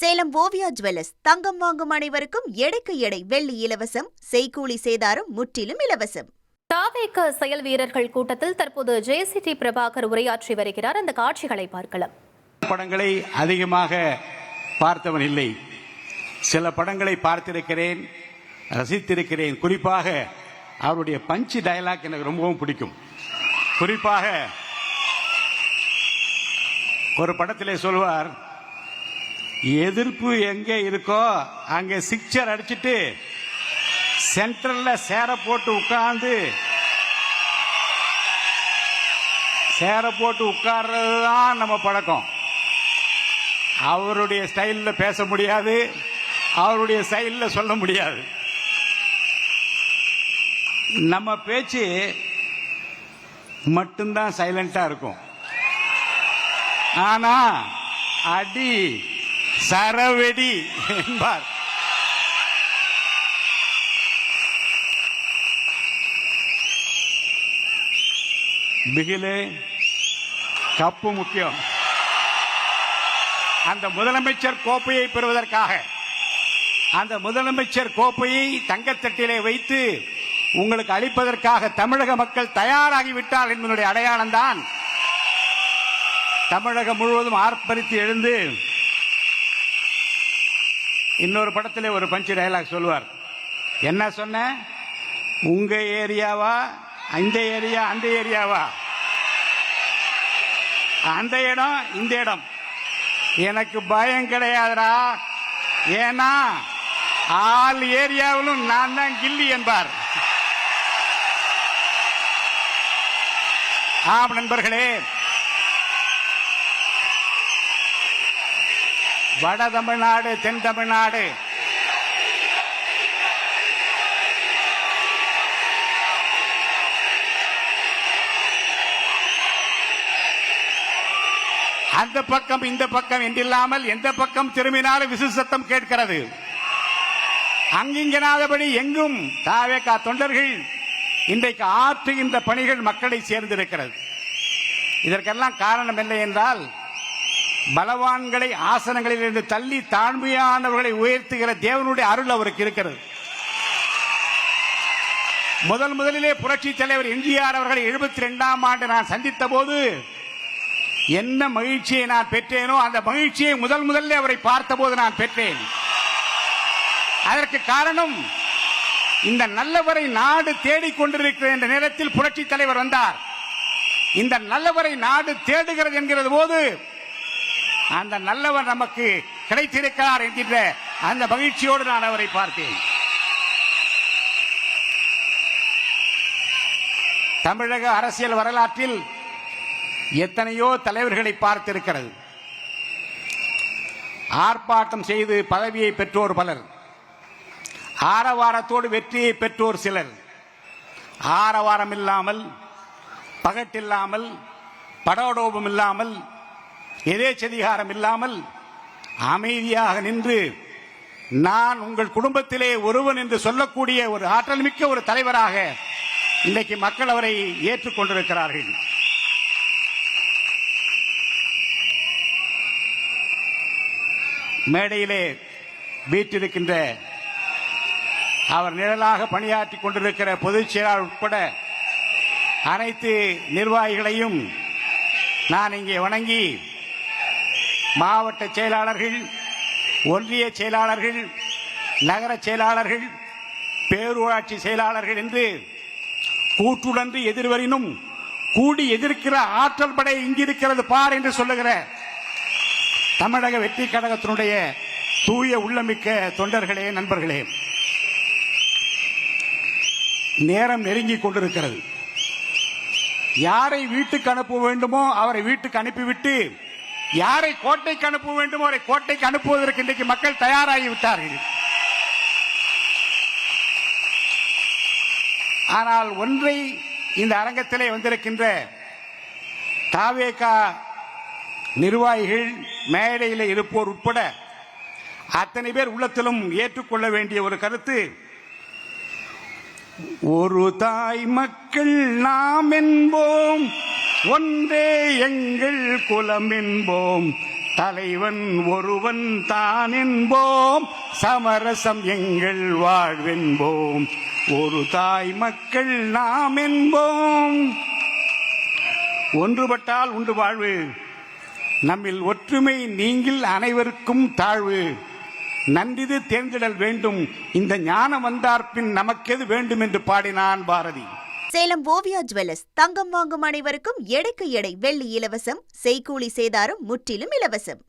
Salem Oviya jewellers தங்கம் வாங்கும் அனைவருக்கும் எடைக்கு எடை வெள்ளி இலவசம், செய்கூலி சேதாரம் முற்றிலும் இலவசம். தாவேக செயல் வீரர்கள் கூட்டத்தில் தற்போது ஜேசிடி பிரபாகர் உரையாற்றி வருகிறார். அந்த காட்சிகளை பார்க்கலாம். படங்களை அதிகமாக பார்த்தவன் இல்லை, சில படங்களை பார்த்திருக்கிறேன், ரசித்திருக்கிறேன். குறிப்பாக அவருடைய பஞ்ச் டயலாக் எனக்கு ரொம்பவும் பிடிக்கும். குறிப்பாக ஒரு படத்திலே சொல்வார், எதிர்ப்பு எங்கே இருக்கோ அங்கே சிக்சர் அடிச்சுட்டு சென்டர்ல சேர போட்டு உட்கார்றதுதான் நம்ம பழக்கம். அவருடைய ஸ்டைல்ல பேச முடியாது, அவருடைய ஸ்டைல்ல சொல்ல முடியாது. நம்ம பேச்சு மட்டும்தான் சைலண்டா இருக்கும். ஆனா அடி சரவெடி என்பார். பிகிலே கப்பு முக்கியம். அந்த முதலமைச்சர் கோப்பையை பெறுவதற்காக அந்த முதலமைச்சர் கோப்பையை தங்கத்தட்டிலே வைத்து உங்களுக்கு அளிப்பதற்காக தமிழக மக்கள் தயாராகிவிட்டார் என்பதனுடைய அடையாளம் தான் தமிழகம் முழுவதும் ஆர்ப்பரித்து எழுந்து. இன்னொரு படத்திலே ஒரு பஞ்ச் டயலாக் சொல்லுவார். என்ன சொன்ன? உங்க ஏரியாவா, இந்த ஏரியா, அந்த ஏரியாவா, அந்த இடம், இந்த இடம், எனக்கு பயம் கிடையாதுடா, ஏன்னா ஆல் ஏரியாவிலும் நான் தான் கில்லி என்பார். ஆம் நண்பர்களே, வட தமிழ்நாடு, தென் தமிழ்நாடு, அந்த பக்கம் இந்த பக்கம் என்றில்லாமல் எந்த பக்கம் திரும்பினாலும் விசில் சத்தம் கேட்கிறது. அங்கிங்கனாதபடி எங்கும் தாவேகா தொண்டர்கள் இன்றைக்கு ஆற்றுகின்ற பணிகள் மக்களை சேர்ந்திருக்கிறது. இதற்கெல்லாம் காரணம் என்ன என்றால், பலவான்களை ஆசனங்களில் இருந்து தள்ளி தாழ்மையானவர்களை உயர்த்துகிற தேவனுடைய அருள் அவருக்கு இருக்கிறது. முதலிலே புரட்சி தலைவர் எம்ஜிஆர் அவர்களை 72ஆம் ஆண்டு நான் சந்தித்த போது என்ன மகிழ்ச்சியை நான் பெற்றேனோ அந்த மகிழ்ச்சியை முதல்ல அவரை பார்த்தபோது நான் பெற்றேன். அதற்கு காரணம், இந்த நல்லவரை நாடு தேடிக்கொண்டிருக்கிற என்ற நேரத்தில் புரட்சி தலைவர் வந்தார். இந்த நல்லவரை நாடு தேடுகிறது என்கிறது போது அந்த நல்லவர் நமக்கு கிடைத்திருக்கிறார் என்கின்ற அந்த மகிழ்ச்சியோடு நான் அவரை பார்த்தேன். தமிழக அரசியல் வரலாற்றில் எத்தனையோ தலைவர்களை பார்த்திருக்கிறது. ஆர்ப்பாட்டம் செய்து பதவியை பெற்றோர் பலர், ஆரவாரத்தோடு வெற்றியை பெற்றோர் சிலர். ஆரவாரம் இல்லாமல், பகட்டில்லாமல், படோடோபம் இல்லாமல், எதேச்சதிகாரம் இல்லாமல் அமைதியாக நின்று நான் உங்கள் குடும்பத்திலே ஒருவன் என்று சொல்லக்கூடிய ஒரு ஆற்றல் மிக்க ஒரு தலைவராக இன்றைக்கு மக்கள் அவரை ஏற்றுக்கொண்டிருக்கிறார்கள். மேடையிலே வீற்றிருக்கின்ற அவர் நிழலாக பணியாற்றிக் கொண்டிருக்கிற பொதுச் செயலாளர் உட்பட அனைத்து நிர்வாகிகளையும் நான் இங்கே வணங்கி, மாவட்ட செயலாளர்கள், ஒன்றிய செயலாளர்கள், நகர செயலாளர்கள், பேரூராட்சி செயலாளர்கள் என்று கூட்டுடன்று எதிர்வரினும் கூடி எதிர்க்கிற ஆற்றல் படை இங்கிருக்கிறது பார் என்று சொல்லுகிற தமிழக வெற்றி கழகத்தினுடைய தூய உள்ளமிக்க தொண்டர்களே, நண்பர்களே, நேரம் நெருங்கிக் கொண்டிருக்கிறது. யாரை வீட்டுக்கு அனுப்ப வேண்டுமோ அவரை வீட்டுக்கு அனுப்பிவிட்டு, யாரை கோட்டைக்கு அனுப்ப வேண்டுமோ அவரை கோட்டைக்கு அனுப்புவதற்கு இன்றைக்கு மக்கள் தயாராகிவிட்டார்கள். ஆனால் ஒன்றை இந்த அரங்கத்திலே வந்திருக்கின்ற தாவேகா நிர்வாகிகள், மேடையில் இருப்போர் உட்பட அத்தனை பேர் உள்ளத்திலும் ஏற்றுக்கொள்ள வேண்டிய ஒரு கருத்து, ஒரு தாய் மக்கள் நாம் என்போம், ஒன்றே எங்கள் குலம் என்போம், தலைவன் ஒருவன் தான் என்போம், சமரசம் எங்கள் வாழ்வென்போம், ஒரு தாய் மக்கள் நாம் என்போம். ஒன்றுபட்டால் உண்டு வாழ்வு, நம்மில் ஒற்றுமை நீங்கில் அனைவருக்கும் தாழ்வு. நன்றிது தேர்ந்திடல் வேண்டும், இந்த ஞானம் வந்தார்பின் நமக்கெது வேண்டும் என்று பாடினான் பாரதி. சேலம் ஓவியா ஜுவல்லர்ஸ் தங்கம் வாங்கும் அனைவருக்கும் எடைக்கு எடை வெள்ளி இலவசம், செய்கூலி சேதாரம் முற்றிலும் இலவசம்.